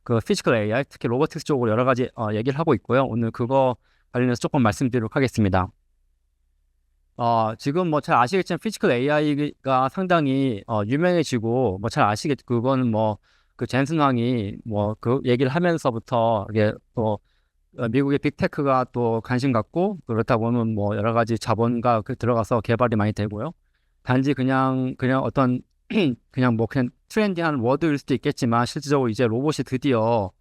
그 피지컬 AI, 특히 로보틱스 쪽으로 여러 가지 얘기를 하고 있고요. 오늘 그거 관련해서 조금 말씀드리도록 하겠습니다. 지금 뭐 잘 아시겠지만 피지컬 AI가 상당히 유명해지고 뭐 잘 아시겠 그거는 뭐 그 젠슨 왕이 뭐 그 얘기를 하면서부터 이게 또 미국의 빅테크가 또 관심 갖고 그렇다 보면 뭐 여러 가지 자본가 들어가서 개발이 많이 되고요. 단지 그냥 어떤 그냥 뭐 그냥 트렌디한 워드일 수도 있겠지만 실질적으로 이제 로봇이 드디어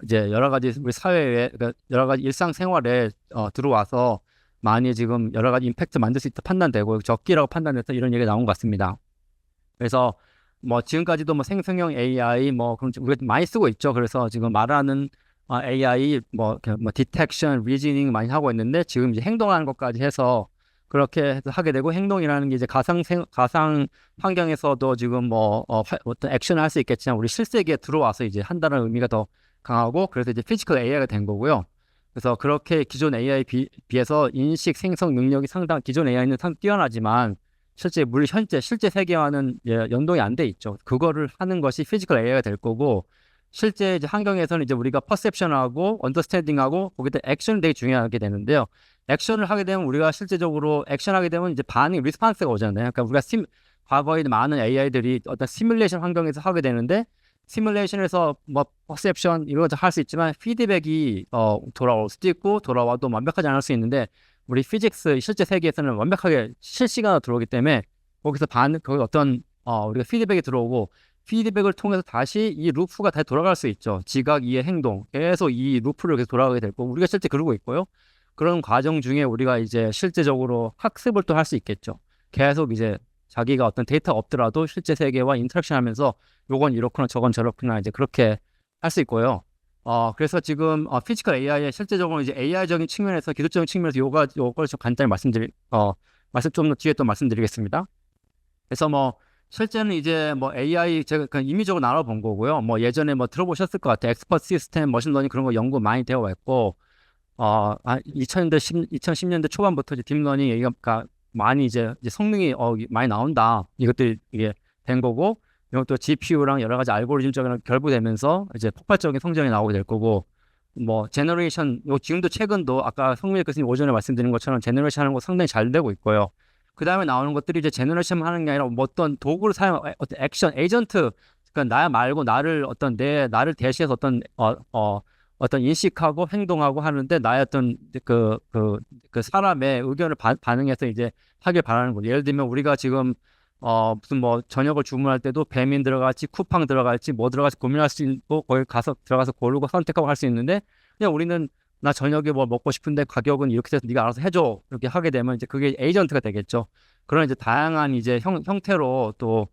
이제 여러 가지 우리 사회에 그러니까 여러 가지 일상생활에 들어와서 많이 지금 여러 가지 임팩트 만들 수 있다 판단되고 적기라고 판단돼서 이런 얘기가 나온 것 같습니다. 그래서 뭐 지금까지도 뭐 생성형 AI 뭐 그런 우리가 많이 쓰고 있죠. 그래서 지금 말하는 AI 뭐 디텍션, 리즈닝 많이 하고 있는데 지금 이제 행동하는 것까지 해서 그렇게 해서 하게 되고 행동이라는 게 이제 가상 환경에서도 지금 어떤 액션을 할 수 있겠지만 우리 실세계에 들어와서 이제 한다는 의미가 더 강하고 그래서 이제 피지컬 AI가 된 거고요. 그래서 그렇게 기존 AI 비해서 인식 생성 능력이 기존 AI는 상 뛰어나지만 현재 실제 세계와는 연동이 안 돼 있죠. 그거를 하는 것이 피지컬 AI가 될 거고 실제 이제 환경에서는 이제 우리가 퍼셉션하고 언더스탠딩하고 거기다 액션이 되게 중요하게 되는데요. 액션을 하게 되면 우리가 실제적으로 액션하게 되면 이제 반응 리스판스가 오잖아요. 그러니까 우리가 과거에 많은 AI들이 어떤 시뮬레이션 환경에서 하게 되는데 시뮬레이션에서 뭐 퍼셉션 이런 거 할 수 있지만 피드백이 돌아올 수도 있고 돌아와도 완벽하지 않을 수 있는데 우리 피직스 실제 세계에서는 완벽하게 실시간으로 들어오기 때문에 거기서 거기 어떤 우리가 피드백이 들어오고 피드백을 통해서 다시 이 루프가 다시 돌아갈 수 있죠. 지각, 이해, 행동 계속 이 루프를 계속 돌아가게 될 거고 우리가 실제 그러고 있고요. 그런 과정 중에 우리가 이제 실제적으로 학습을 또 할 수 있겠죠. 계속 이제 자기가 어떤 데이터가 없더라도 실제 세계와 인터랙션 하면서 요건 이렇구나 저건 저렇구나 이제 그렇게 할 수 있고요. 그래서 지금 피지컬 AI의 실제적으로 이제 AI적인 측면에서 기술적인 측면에서 요걸 좀 간단히 말씀 좀 더 뒤에 또 말씀드리겠습니다. 그래서 뭐 실제는 이제 뭐 AI 제가 그냥 임의적으로 나눠본 거고요. 뭐 예전에 뭐 들어보셨을 것 같아요. 엑스퍼트 시스템, 머신러닝 그런 거 연구 많이 되어 왔고 2010년대 초반부터 이제 딥러닝 얘기가 많이 이제 성능이 많이 나온다. 이것들이 이게 된 거고 이것도 GPU랑 여러 가지 알고리즘적인 결부되면서 이제 폭발적인 성장이 나오게 될 거고 뭐 제너레이션 지금도 최근도 아까 성민혁 교수님 오전에 말씀드린 것처럼 제너레이션 하는 거 상당히 잘 되고 있고요. 그 다음에 나오는 것들이 이제 제너레이션 하는 게 아니라 뭐 어떤 도구를 어떤 액션 에이전트 그러니까 나 말고 나를 대시해서 어떤 인식하고 행동하고 하는데 나의 어떤 그 사람의 의견을 반응해서 이제 하길 바라는 거죠. 예를 들면 우리가 지금 무슨 뭐 저녁을 주문할 때도 배민 들어갈지 쿠팡 들어갈지 뭐 들어갈지 고민할 수 있고 거기 들어가서 고르고 선택하고 할 수 있는데 그냥 우리는 나 저녁에 뭐 먹고 싶은데 가격은 이렇게 돼서 네가 알아서 해줘 이렇게 하게 되면 이제 그게 에이전트가 되겠죠. 그런 이제 다양한 이제 형태로 또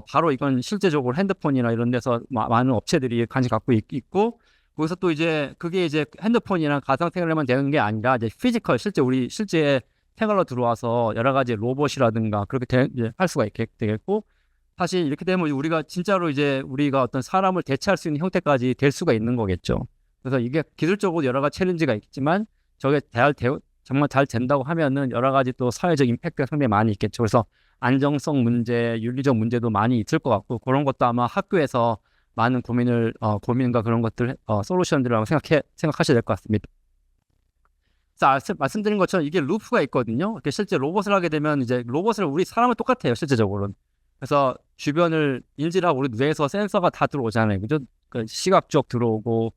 바로 이건 실제적으로 핸드폰이나 이런 데서 많은 업체들이 관심 갖고 있고 거기서 또 이제 그게 이제 핸드폰이나 가상생활에만 되는 게 아니라 이제 피지컬 실제 생활로 들어와서 여러 가지 로봇이라든가 그렇게 이제 할 수가 되겠고 사실 이렇게 되면 우리가 진짜로 이제 우리가 어떤 사람을 대체할 수 있는 형태까지 될 수가 있는 거겠죠. 그래서 이게 기술적으로 여러 가지 챌린지가 있지만 저게 정말 잘 된다고 하면은 여러 가지 또 사회적 임팩트가 상당히 많이 있겠죠. 그래서 안정성 문제, 윤리적 문제도 많이 있을 것 같고 그런 것도 아마 학교에서 많은 고민과 그런 것들, 솔루션들을 생각하셔야 될 것 같습니다. 그래서 말씀드린 것처럼 이게 루프가 있거든요. 이렇게 실제 로봇을 하게 되면 이제 우리 사람은 똑같아요, 실제적으로는. 그래서 주변을 인지하고 우리 뇌에서 센서가 다 들어오잖아요. 그죠? 그 시각적 들어오고,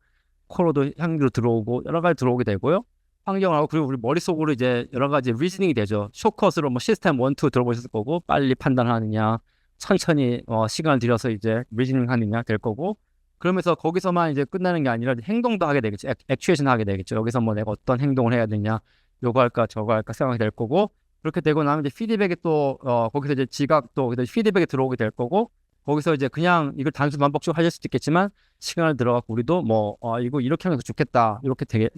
코로도 향기로 들어오고, 여러 가지 들어오게 되고요. 환경하고, 그리고 우리 머릿속으로 이제 여러 가지 리즈닝이 되죠. 숏컷으로 뭐 시스템 1, 2 들어보셨을 거고, 빨리 판단하느냐, 천천히 시간을 들여서 이제 리즈닝 하느냐 될 거고, 그러면서 거기서만 이제 끝나는 게 아니라 행동도 하게 되겠죠. 액추에이션 하게 되겠죠. 여기서 뭐 내가 어떤 행동을 해야 되냐, 요거 할까 저거 할까 생각이 될 거고 그렇게 되고 나면 이제 피드백이 또 거기서 이제 지각도 거기서 피드백이 들어오게 될 거고 거기서 이제 그냥 이걸 단순 반복적으로 하실 수도 있겠지만 시간을 들어갖고 우리도 이거 이렇게 하면 좋겠다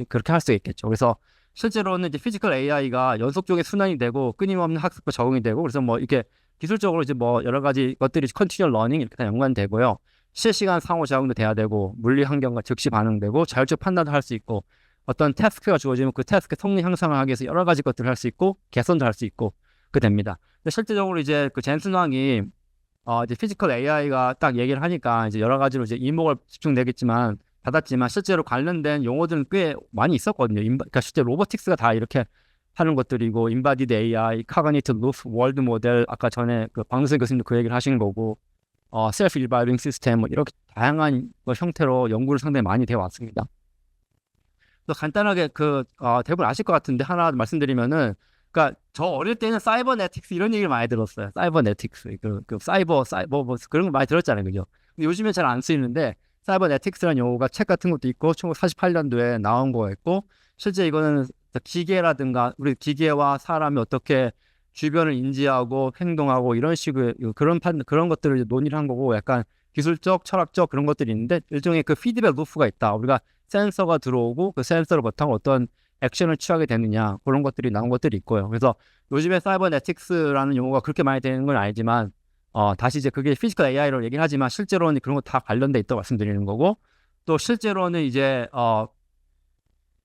그렇게 할 수 있겠죠. 그래서 실제로는 이제 피지컬 AI가 연속적인 순환이 되고 끊임없는 학습과 적응이 되고 그래서 뭐 이렇게 기술적으로 이제 뭐 여러 가지 것들이 컨티뉴얼 러닝 이렇게 다 연관되고요. 실시간 상호작용도 돼야 되고 물리 환경과 즉시 반응되고 자율적 판단도 할 수 있고 어떤 태스크가 주어지면 그 태스크 성능 향상을 하기 위해서 여러 가지 것들을 할 수 있고 개선도 할 수 있고 그 됩니다. 근데 실제적으로 이제 그 젠슨 왕이 이제 피지컬 AI가 딱 얘기를 하니까 이제 여러 가지로 이제 이목을 집중되겠지만 받았지만 실제로 관련된 용어들은 꽤 많이 있었거든요. 그러니까 실제 로보틱스가 다 이렇게 하는 것들이고 인바디드 AI, 카그니티브 루프, 월드 모델 아까 전에 그 박능선 교수님도 그 얘기를 하신 거고 셀프 리바이빙 시스템 뭐 이렇게 다양한 형태로 연구를 상당히 많이 되어 왔습니다. 또 간단하게 대부분 아실 것 같은데 하나 말씀드리면은 그러니까 저 어릴 때는 사이버네틱스 이런 얘기를 많이 들었어요. 사이버네틱스 사이버 뭐 그런 거 많이 들었잖아요, 그죠? 근데 요즘엔 잘 안 쓰이는데 사이버네틱스라는 용어가 책 같은 것도 있고 1948년도에 나온 거였고 실제 이거는 기계라든가 우리 기계와 사람이 어떻게 주변을 인지하고 행동하고 이런 식의 그런 것들을 이제 논의를 한 거고 약간 기술적, 철학적 그런 것들이 있는데 일종의 그 피드백 루프가 있다. 우리가 센서가 들어오고 그 센서를 바탕으로 어떤 액션을 취하게 되느냐 그런 것들이 나온 것들이 있고요. 그래서 요즘에 사이버네틱스라는 용어가 그렇게 많이 되는 건 아니지만 다시 이제 그게 피지컬 AI로 얘기를 하지만 실제로는 그런 거 다 관련돼 있다고 말씀드리는 거고 또 실제로는 이제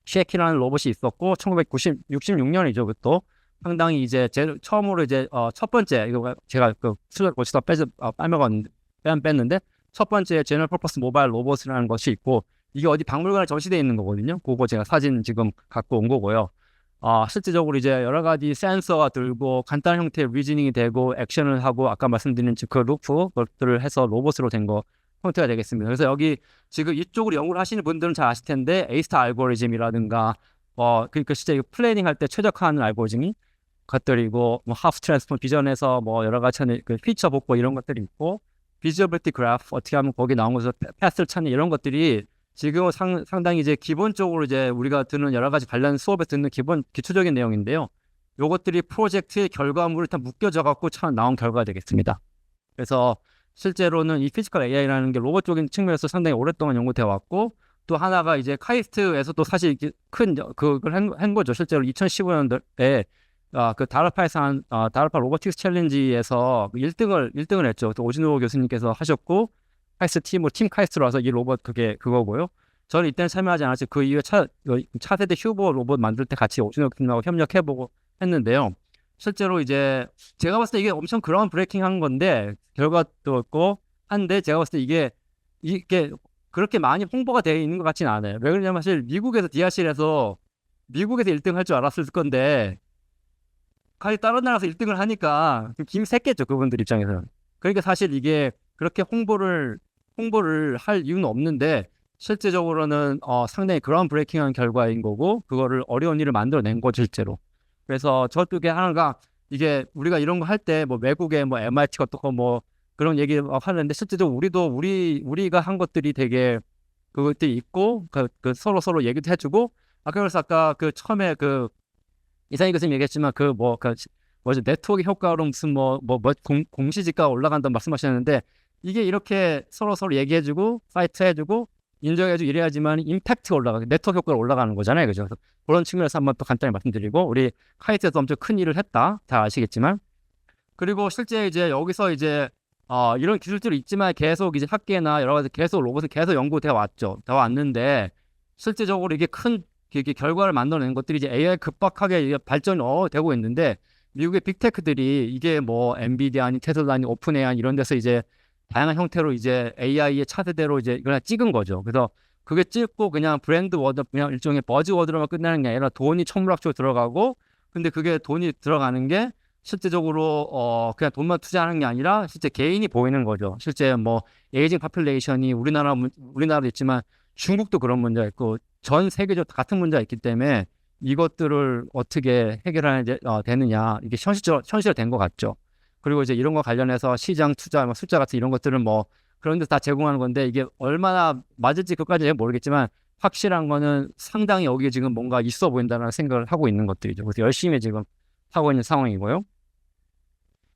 쉐키라는 로봇이 있었고 1966년이죠. 그것도 상당히 이제 처음으로 이제 첫 번째 이거 제가 그 수저 고치다 뺐는데 첫 번째 제너럴 퍼포스 모바일 로봇이라는 것이 있고 이게 어디 박물관에 전시되어 있는 거거든요. 그거 제가 사진 지금 갖고 온 거고요. 실제적으로 이제 여러 가지 센서가 들고 간단한 형태의 리즈닝이 되고 액션을 하고 아까 말씀드린 그 루프 것들을 해서 로봇으로 된 거 형태가 되겠습니다. 그래서 여기 지금 이쪽으로 연구를 하시는 분들은 잘 아실 텐데 에이스타 알고리즘이라든가 그러니까 진짜 이거 플래닝 할 때 최적화하는 알고리즘이 것들이고 뭐 하프 트랜스폼 비전에서 뭐 여러 가지 그 피처 복구 이런 것들이 있고 비저빌티 그래프 어떻게 하면 거기 나온 것에서 패스를 찾는 이런 것들이 지금은 상당히 이제 기본적으로 이제 우리가 듣는 여러 가지 관련 수업에 듣는 기초적인 내용인데요. 요것들이 프로젝트의 결과물을 다 묶여져 갖고 나온 결과가 되겠습니다. 그래서 실제로는 이 피지컬 AI라는 게 로봇적인 측면에서 상당히 오랫동안 연구되어 왔고 또 하나가 이제 카이스트에서 또 사실 큰 그걸 한 거죠. 실제로 2015년도에 그 다르파에서 다르파 로보틱스 챌린지에서 1등을 했죠. 또 오진호 교수님께서 하셨고 카이스트 팀 카이스트로 와서 이 로봇 그거고요. 저는 이때는 참여하지 않았지. 그 이후에 차세대 휴보 로봇 만들 때 같이 오진호 교수님하고 협력해보고 했는데요. 실제로 이제 제가 봤을 때 이게 엄청 그라운드 브레이킹 한 건데 결과도 있고 한데 제가 봤을 때 이게 그렇게 많이 홍보가 되어 있는 것 같지는 않아요. 왜 그러냐면 사실 미국에서 DRC에서 1등 할 줄 알았을 건데 다른 나라에서 1등을 하니까 김새겠죠 그분들 입장에서는. 그러니까 사실 이게 그렇게 홍보를 할 이유는 없는데 실제적으로는 상당히 그라운드 브레이킹한 결과인 거고 그거를 어려운 일을 만들어낸 거죠 실제로. 그래서 저쪽에 하나가 이게 우리가 이런 거 할 때 뭐 외국에 뭐 MIT가 어떻고 뭐 그런 얘기 하는데 실제적으로 우리가 한 것들이 되게 그것들이 있고 그 서로 얘기도 해주고 그래서 아까 그 처음에 그 이상희 교수님 얘기했지만 뭐죠 네트워크 효과로 무슨 공시지가가 올라간다고 말씀하셨는데 이게 이렇게 서로 얘기해주고 사이트 해주고 인정해주고 이래야지만 임팩트가 올라가고 네트워크 효과가 올라가는 거잖아요, 그죠? 그래서 그런 측면에서 한번 또 간단히 말씀드리고 우리 카이트에서 엄청 큰 일을 했다, 다 아시겠지만 그리고 실제 이제 여기서 이제 이런 기술들이 있지만 계속 이제 학계나 여러 가지 계속 로봇을 계속 연구되어 왔는데 실제적으로 이게 큰 결과를 만들어낸 것들이 이제 AI 급박하게 발전이 되고 있는데 미국의 빅테크들이 이게 뭐 엔비디아니 테슬라니 오픈 AI 이런 데서 이제 다양한 형태로 이제 AI의 차세대로 이제 그냥 찍은 거죠. 그래서 그게 찍고 그냥 브랜드 워드 그냥 일종의 버즈 워드로만 끝나는 게 아니라 돈이 천문학적으로 들어가고 근데 그게 돈이 들어가는 게 실제적으로 그냥 돈만 투자하는 게 아니라 실제 개인이 보이는 거죠. 실제 뭐 에이징 파퓰레이션이 우리나라도 있지만 중국도 그런 문제가 있고 전 세계적으로 같은 문제가 있기 때문에 이것들을 어떻게 되느냐 이게 현실화된 것 같죠. 그리고 이제 이런 거 관련해서 시장 투자, 숫자 같은 이런 것들은 뭐 그런 데서 다 제공하는 건데 이게 얼마나 맞을지 그것까지는 모르겠지만 확실한 거는 상당히 여기에 지금 뭔가 있어 보인다는 생각을 하고 있는 것들이죠. 그래서 열심히 지금 하고 있는 상황이고요.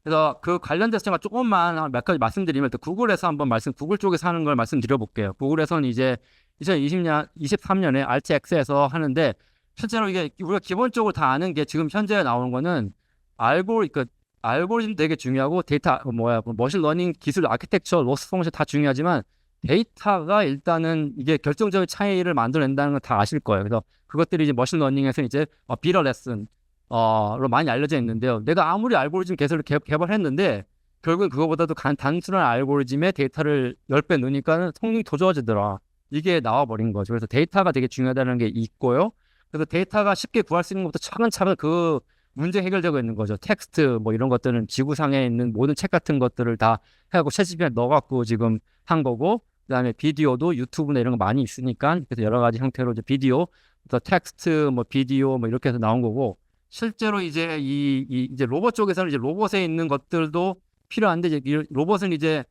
그래서 그 관련돼서 제가 조금만 몇 가지 말씀드리면 구글에서 구글 쪽에서 하는 걸 말씀드려볼게요. 구글에서는 이제 2023년에 RTX에서 하는데 실제로 이게 우리가 기본적으로 다 아는 게 지금 현재 나오는 거는 알고리즘 되게 중요하고 데이터 머신러닝 기술 아키텍처 로스 펑션 다 중요하지만 데이터가 일단은 이게 결정적인 차이를 만들어낸다는 건 다 아실 거예요. 그래서 그것들이 이제 머신러닝에서 이제 비러 레슨 로 많이 알려져 있는데요. 내가 아무리 알고리즘 개발했는데 결국은 그거보다도 단순한 알고리즘에 데이터를 10배 넣으니까는 성능이 더 좋아지더라. 이게 나와버린 거죠. 그래서 데이터가 되게 중요하다는 게 있고요. 그래서 데이터가 쉽게 구할 수 있는 것부터 차근차근 그 문제 해결되고 있는 거죠. 텍스트 뭐 이런 것들은 지구상에 있는 모든 책 같은 것들을 다 해갖고 챗GPT에 넣어갖고 지금 한 거고, 그다음에 비디오도 유튜브나 이런 거 많이 있으니까 그래서 여러 가지 형태로 이제 비디오, 또 텍스트, 뭐 비디오 뭐 이렇게 해서 나온 거고, 실제로 이제 이제 로봇 쪽에서는 이제 로봇에 있는 것들도 필요한데, 이제 이 로봇은 이제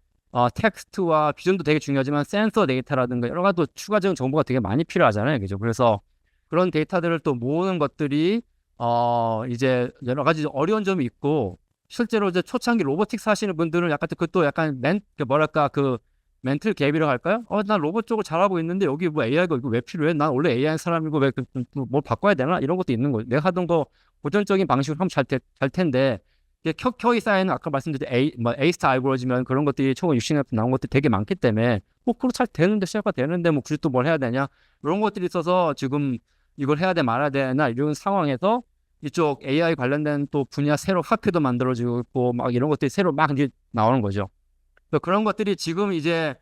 텍스트와 비전도 되게 중요하지만 센서 데이터라든가 여러 가지 또 추가적인 정보가 되게 많이 필요하잖아요, 그죠? 그래서 그런 데이터들을 또 모으는 것들이 이제 여러 가지 어려운 점이 있고, 실제로 이제 초창기 로보틱스 하시는 분들은 약간 그것도 약간 뭐랄까 그 멘틀 갭이라고 할까요? 난 로봇 쪽을 잘하고 있는데 여기 뭐 AI가 이거 왜 필요해? 난 원래 AI 사람이고 왜 뭘 바꿔야 되나? 이런 것도 있는 거예요. 내가 하던 거 고전적인 방식으로 하면 잘 텐데, 이게 켜켜이 쌓이는 아까 말씀드린 에이스타 알고리즘이라는 그런 것들이 최근 60년 나온 것들이 되게 많기 때문에 그거 잘 되는데, 시작가 되는데 뭐 굳이 또 뭘 해야 되냐? 이런 것들이 있어서 지금 이걸 해야 돼 말아야 되나 이런 상황에서 이쪽 AI 관련된 또 분야 새로 학회도 만들어지고 있고 막 이런 것들이 새로 막 이제 나오는 거죠. 그런 것들이 지금 이제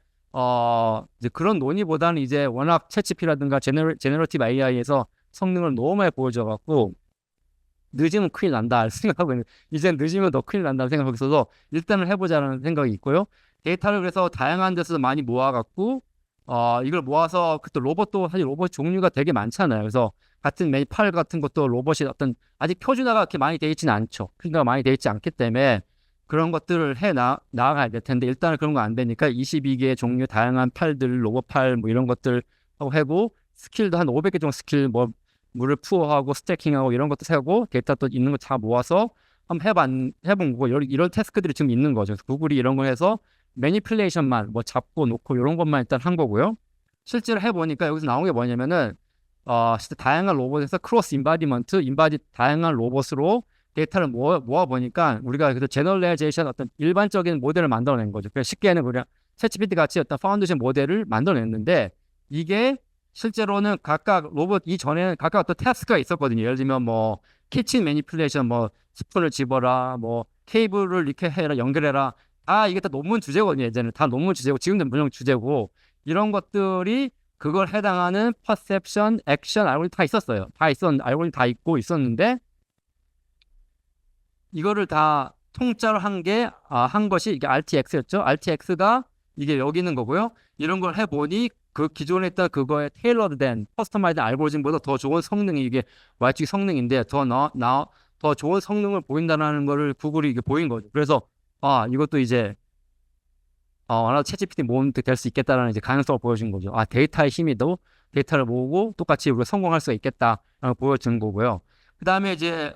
그런 논의보다는 이제 워낙 챗GPT라든가 제너러티브 AI에서 성능을 너무 많이 보여줘 갖고 늦으면 큰일 난다 생각하고 있는, 이제 늦으면 더 큰일 난다는 생각하고 있어서 일단은 해보자는 생각이 있고요. 데이터를 그래서 다양한 데서 많이 모아갖고 이걸 모아서 그또 로봇도 사실 로봇 종류가 되게 많잖아요. 그래서 같은 팔 같은 것도 로봇이 어떤 아직 표준화가 그렇게 많이 돼 있지는 않죠. 표준화가 많이 돼 있지 않기 때문에 그런 것들을 나아가야 될 텐데, 일단은 그런 거 안 되니까 22개의 종류 다양한 팔들, 로봇 팔 뭐 이런 것들 하고 해고, 스킬도 한 500개 정도 스킬 뭐 물을 푸어하고 스태킹하고 이런 것도 세고 데이터 또 있는 거 다 모아서 한번 해본 거고, 이런 태스크들이 지금 있는 거죠. 그래서 구글이 이런 걸 해서 매니플레이션만 뭐 잡고 놓고 이런 것만 일단 한 거고요. 실제로 해보니까 여기서 나온 게 뭐냐면은 진짜 다양한 로봇에서 크로스 인바디 다양한 로봇으로 데이터를 모아 보니까 우리가 그래서 제너럴라이제이션 어떤 일반적인 모델을 만들어낸 거죠. 그래서 쉽게는 그냥 챗GPT 같이 어떤 파운데이션 모델을 만들어냈는데, 이게 실제로는 각각 로봇 이전에는 각각 어떤 태스크가 있었거든요. 예를 들면 뭐 키친 매니플레이션, 뭐 스푼을 집어라, 뭐 케이블을 이렇게 해라, 연결해라. 이게 다 논문 주제거든요. 예전에 다 논문 주제고 지금도 물론 주제고, 이런 것들이 그걸 해당하는 퍼셉션, 액션 알고리즘 다 있었어요. 알고리즘 다 있고 있었는데, 이거를 다 통짜로 한 것이 이게 RTX였죠. RTX가 이게 여기 있는 거고요. 이런 걸 해보니 그 기존에 있던 그거에 테일러드된 커스터마이즈 알고리즘보다 더 좋은 성능이, 이게 YG 성능인데 더 좋은 성능을 보인다는 거를 구글이 이게 보인 거죠. 그래서 이것도 이제 하나 챗GPT 모으면 될 수 있겠다라는 이제 가능성을 보여준 거죠. 데이터의 힘이도 데이터를 모으고 똑같이 우리가 성공할 수가 있겠다라는 보여준 거고요. 그 다음에 이제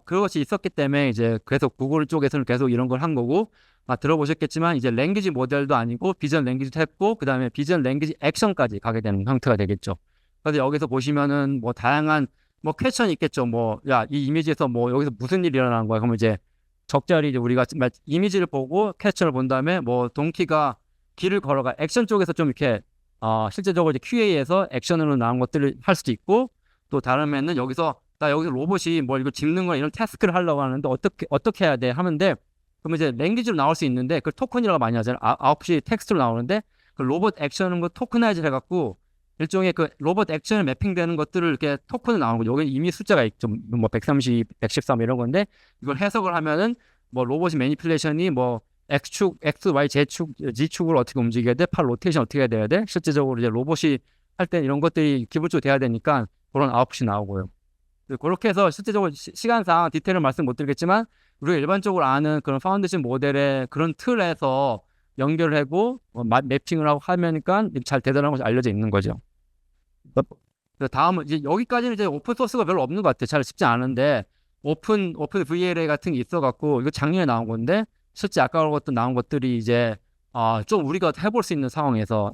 그것이 있었기 때문에 이제 계속 구글 쪽에서는 계속 이런 걸 한 거고, 들어보셨겠지만 이제 랭귀지 모델도 아니고 비전 랭귀지도 했고, 그 다음에 비전 랭귀지 액션까지 가게 되는 형태가 되겠죠. 그래서 여기서 보시면은 뭐 다양한 뭐 퀘션이 있겠죠. 뭐 이 이미지에서 뭐 여기서 무슨 일이 일어나는 거야? 그러면 이제 적절히 이제 우리가 이미지를 보고 퀘션을 본 다음에 뭐 동키가 길을 걸어가, 액션 쪽에서 좀 이렇게 실제적으로 이제 QA에서 액션으로 나온 것들을 할 수도 있고, 또 다음에는 여기서 로봇이 뭐 이거 짚는 거나 이런 태스크를 하려고 하는데 어떻게 해야 돼 하는데, 그러면 이제 랭귀지로 나올 수 있는데 그걸 토큰이라고 많이 하잖아요. 아웃풋이 텍스트로 나오는데 그 로봇 액션은 거 토큰화이즈 해갖고 일종의 그 로봇 액션에 매핑되는 것들을 이렇게 토큰으로 나오는 거죠. 여기 이미 숫자가 있죠. 뭐 130, 113 이런 건데, 이걸 해석을 하면은 뭐 로봇이 매니플레이션이 뭐 X축, X, Y, Z축을 어떻게 움직여야 돼? 팔 로테이션 어떻게 해야 돼야 돼? 실제적으로 이제 로봇이 할 때 이런 것들이 기본적으로 돼야 되니까 그런 아웃풋이 나오고요. 그렇게 해서 실제적으로 시간상 디테일을 말씀 못 드리겠지만, 우리가 일반적으로 아는 그런 파운데이션 모델의 그런 틀에서 연결을 하고 매핑을 하고 하면니까 잘 되더라는 것이 알려져 있는 거죠. 다음은 이제 여기까지는 이제 오픈 소스가 별로 없는 것 같아요. 잘 쉽지 않은데 오픈 VLA 같은 게 있어갖고 이거 작년에 나온 건데, 실제 아까 것도 나온 것들이 이제 좀 우리가 해볼 수 있는 상황에서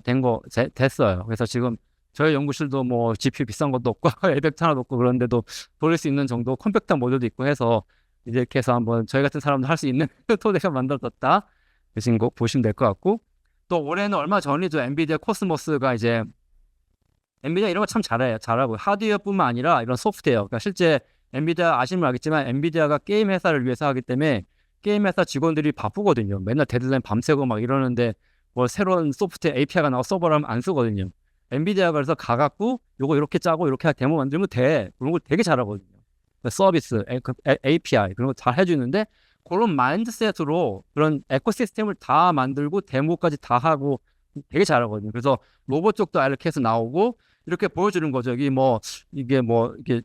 됐어요. 그래서 지금 저희 연구실도 뭐 GPU 비싼 것도 없고 엘벡트 하나도 없고 그런데도 돌릴 수 있는 정도 컴팩트한 모델도 있고 해서 이렇게 해서 한번 저희 같은 사람도 할 수 있는 토대가 만들어졌다. 그신 거 보시면 될 것 같고, 또 올해는 얼마 전이죠. 엔비디아 코스모스가 이제 엔비디아 이런 거 참 잘하고 하드웨어뿐만 아니라 이런 소프트웨어. 그러니까 실제 엔비디아 아시면 알겠지만 엔비디아가 게임 회사를 위해서 하기 때문에 게임 회사 직원들이 바쁘거든요. 맨날 데드라인 밤새고 막 이러는데 뭐 새로운 소프트웨어 API가 나와 서버를 안 쓰거든요. 엔비디아가 그래서 가갖고 요거 이렇게 짜고 이렇게 데모 만들면 돼. 그런 걸 되게 잘하거든요. 서비스, API 그런 거 잘 해주는데 그런 마인드셋으로 그런 에코시스템을 다 만들고 데모까지 다 하고 되게 잘하거든요. 그래서 로봇 쪽도 알케에서 나오고 이렇게 보여주는 거죠. 여기 뭐 이게 뭐 이게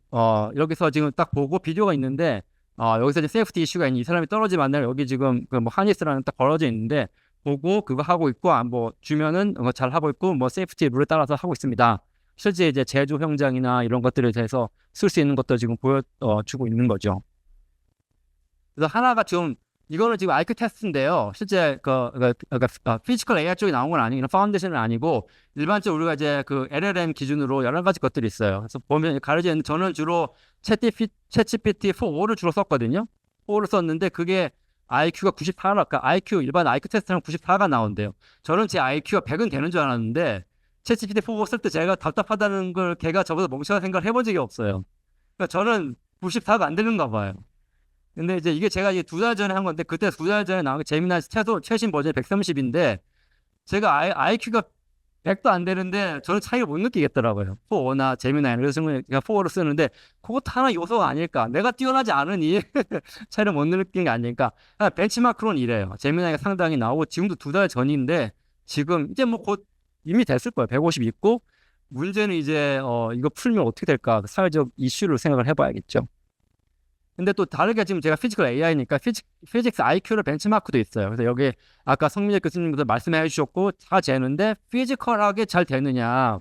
여기서 지금 딱 보고 비디오가 있는데 여기서 이제 세이프티 이슈가 있는 이 사람이 떨어지면 안 돼요. 여기 지금 그 뭐 하니스라는 딱 벌어져 있는데 보고 그거 하고 있고 뭐 주면은 잘 하고 있고 뭐 세이프티 룰에 따라서 하고 있습니다. 실제 이제 제조 현장이나 이런 것들에 대해서 쓸 수 있는 것도 지금 보여주고 있는 거죠. 그래서 하나가 좀 이거는 지금 IQ 테스트인데요. 실제 피지컬 AI 쪽이 나온 건 아니고 파운데이션은 아니고 일반적으로 우리가 이제 그 LLM 기준으로 여러 가지 것들이 있어요. 그래서 보면 가려져 있는 저는 주로 챗GPT 4를 주로 썼거든요. 4를 썼는데 그게 IQ가 94가 그러니까 IQ 일반 IQ 테스트랑 94가 나온대요. 저는 제 IQ가 100은 되는 줄 알았는데 챗GPT 4 쓸 때 제가 답답하다는 걸 걔가 저보다 멍청한 생각을 해본 적이 없어요. 그러니까 저는 94가 안 되는가 봐요. 근데 이제 이게 제가 이제 2달 전에 한 건데 그때 2달 전에 나온 게 재미난 최신 버전이 130인데 제가 IQ가 100도 안 되는데 저는 차이를 못 느끼겠더라고요. 4나 재미난 그래서 제가 4를 쓰는데 그것도 하나 요소가 아닐까. 내가 뛰어나지 않으니 차이를 못 느끼는 게 아닐까. 벤치마크로는 이래요. 재미난이가 상당히 나오고 지금도 2달 전인데 지금 이제 뭐 곧 이미 됐을 거예요. 150 있고 문제는 이제 이거 풀면 어떻게 될까. 사회적 이슈를 생각을 해봐야겠죠. 근데 또 다르게 지금 제가 피지컬 AI니까 피직스 IQ를 벤치마크도 있어요. 그래서 여기 아까 성민재 교수님도 말씀해 주셨고 다 재는데 피지컬하게 잘 되느냐.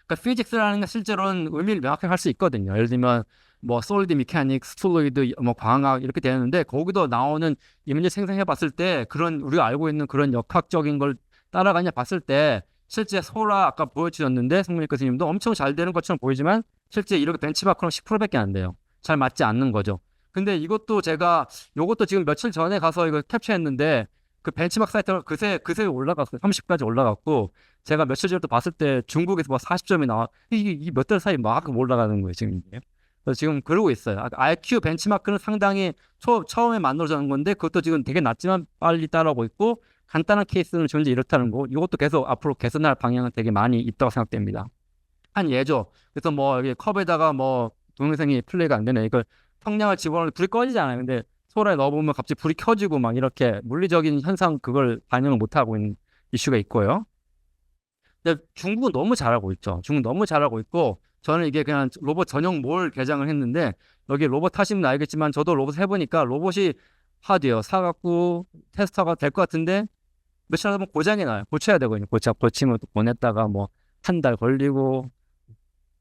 그러니까 피직스라는 게 실제로는 의미를 명확하게 할 수 있거든요. 예를 들면 뭐 솔리드 미케닉스, 플루이드, 뭐 광학 이렇게 되는데 거기도 나오는 이미지 생성해 봤을 때 그런 우리가 알고 있는 그런 역학적인 걸 따라가냐 봤을 때 실제 소라 아까 보여주셨는데 성민재 교수님도 엄청 잘 되는 것처럼 보이지만 실제 이렇게 벤치마크는 10%밖에 안 돼요. 잘 맞지 않는 거죠. 근데 이것도 제가 요것도 지금 며칠 전에 가서 이거 캡처했는데 그 벤치마크 사이트가 그새 올라갔어요. 30까지 올라갔고 제가 며칠 전에 또 봤을 때 중국에서 뭐 40점이 나와 이게 몇 달 사이 막 올라가는 거예요 지금 이게. 그래서 지금 그러고 있어요. IQ 벤치마크는 상당히 처음에 만들어지는 건데 그것도 지금 되게 낮지만 빨리 따라오고 있고 간단한 케이스는 현재 이렇다는 거. 이것도 계속 앞으로 개선할 방향은 되게 많이 있다고 생각됩니다. 한 예죠. 그래서 뭐 여기 컵에다가 뭐 동영상이 플레이가 안 되네. 이걸 성냥을 집어넣으면 불이 꺼지잖아요. 근데 소라에 넣어보면 갑자기 불이 켜지고 막 이렇게 물리적인 현상 그걸 반영을 못하고 있는 이슈가 있고요. 근데 중국은 너무 잘하고 있죠. 중국 너무 잘하고 있고 저는 이게 그냥 로봇 전용 몰 개장을 했는데 여기 로봇 하시면 알겠지만 저도 로봇 해보니까 로봇이 하드웨어 사갖고 테스터가 될 것 같은데 며칠 하다 보면 고장이 나요. 고쳐야 되거든요. 고치면 또 보냈다가 뭐 한 달 걸리고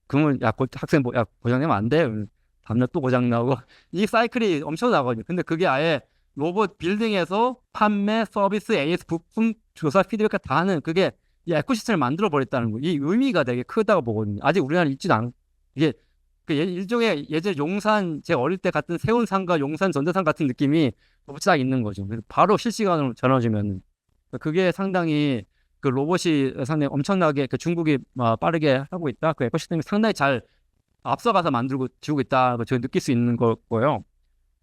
그러면 학생 고장내면 안 돼. 다음날 또 고장 나고 이 사이클이 엄청 나거든요. 근데 그게 아예 로봇 빌딩에서 판매, 서비스, AS 부품 조사, 피드백 다 하는 그게 이 에코시스템을 만들어 버렸다는 거. 이 의미가 되게 크다고 보거든요. 아직 우리나라에 있지도 않. 이게 일종의 예전 용산 제 어릴 때 같은 세운상과 용산 전자상 같은 느낌이 딱 있는 거죠. 바로 실시간으로 전해주면 그게 상당히 그 로봇이 상당히 엄청나게 그 중국이 빠르게 하고 있다. 그 에코시스템이 상당히 잘 앞서가서 만들고 지우고 있다. 제가 느낄 수 있는 거고요.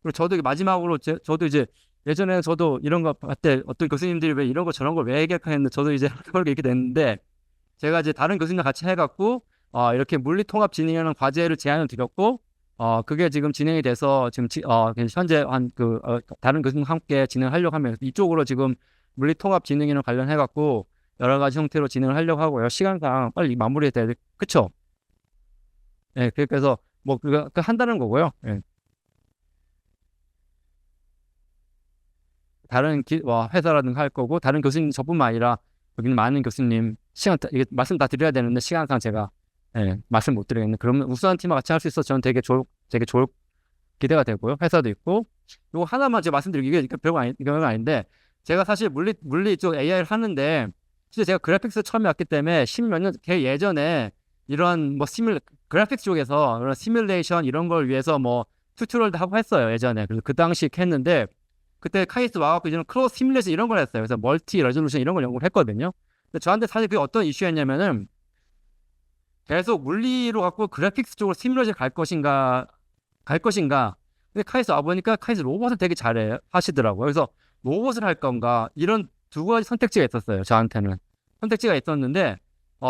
그리고 저도 마지막으로 저도 이제 예전에 저도 이런 거 할 때 어떤 교수님들이 왜 이런 거 저런 걸 왜 얘기할까 했는데 저도 이제 그걸 이렇게 됐는데 제가 이제 다른 교수님과 같이 해갖고 이렇게 물리통합 진행하는 과제를 제안을 드렸고 그게 지금 진행이 돼서 지금 현재 다른 교수님과 함께 진행하려고 하면 이쪽으로 지금 물리통합 진행이랑 관련해갖고 여러 가지 형태로 진행을 하려고 하고요. 시간상 빨리 마무리해야 돼. 그쵸? 예, 그래서 뭐 그거 한다는 거고요. 예. 다른 회사라든가 할 거고 다른 교수님 저뿐만 아니라 여기는 많은 교수님 이게 말씀 다 드려야 되는데 시간상 제가 말씀 못 드리겠는데 그러면 우수한 팀과 같이 할 수 있어서 저는 되게 좋을 기대가 되고요. 회사도 있고 요거 하나만 제가 말씀드리고 이게 별거 아닌데 제가 사실 물리 쪽 AI를 하는데 진짜 제가 그래픽스 처음에 왔기 때문에 10몇 년 예전에 이런 뭐 그래픽스 쪽에서 그런 시뮬레이션 이런 걸 위해서 뭐 튜토리얼도 하고 했어요 예전에. 그래서 그 당시 했는데 그때 카이스트 와갖고 이제는 크로스 시뮬레이션 이런 걸 했어요. 그래서 멀티 레졸루션 이런 걸 연구를 했거든요. 근데 저한테 사실 그게 어떤 이슈였냐면은 계속 물리로 갖고 그래픽스 쪽으로 시뮬레이션 갈 것인가 근데 카이스트 와보니까 카이스트 로봇을 되게 잘해 하시더라고요. 그래서 로봇을 할 건가 이런 두 가지 선택지가 있었어요. 저한테는 선택지가 있었는데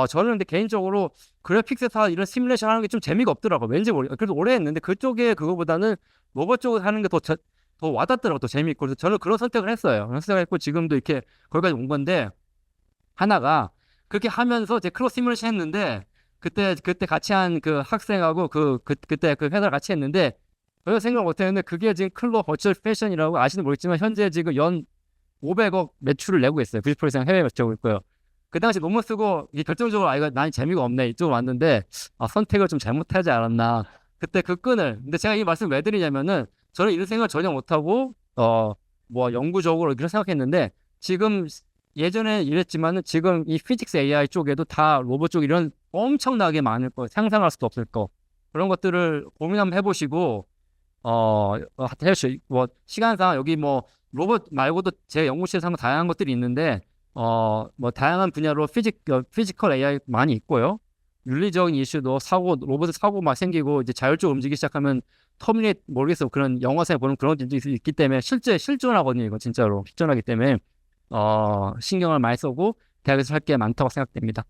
저는 근데 개인적으로 그래픽스에서 이런 시뮬레이션 하는 게 좀 재미가 없더라고요. 왠지 모르겠어요. 그래도 오래 했는데 그쪽에 그거보다는 로봇 쪽을 하는 게 더 와닿더라고요. 더 재미있고. 그래서 저는 그런 선택을 했어요. 그런 선택을 했고 지금도 이렇게 거기까지 온 건데 하나가 그렇게 하면서 제 크로스 시뮬레이션 했는데 그때 같이 한 그 학생하고 그때 그 회사를 같이 했는데 전혀 생각 못 했는데 그게 지금 클로 버추얼 패션이라고 아시는 모르겠지만 현재 지금 연 500억 매출을 내고 있어요. 90% 이상 해외 매출하고 있고요. 그 당시 논문 쓰고 이게 결정적으로 이거 난 재미가 없네 이쪽으로 왔는데 선택을 좀 잘못하지 않았나 그때 그 끈을 근데 제가 이 말씀 왜 드리냐면은 저는 이런 생각을 전혀 못하고 뭐 영구적으로 그렇게 생각했는데 지금 예전에 이랬지만은 지금 이 피직스 AI 쪽에도 다 로봇 쪽 이런 엄청나게 많을 거 상상할 수도 없을 거 그런 것들을 고민 한번 해보시고 해보시죠. 뭐 시간상 여기 뭐 로봇 말고도 제 연구실에서 하는 다양한 것들이 있는데 뭐 다양한 분야로 피지컬 AI 많이 있고요. 윤리적인 이슈도 로봇의 사고 막 생기고 이제 자율적으로 움직이기 시작하면 터미네이트 모르겠어 그런 영화사에 보는 그런 일도 있기 때문에 실제 실존하거든요. 이거 진짜로 실존하기 때문에 신경을 많이 쓰고 대학에서 할 게 많다고 생각됩니다.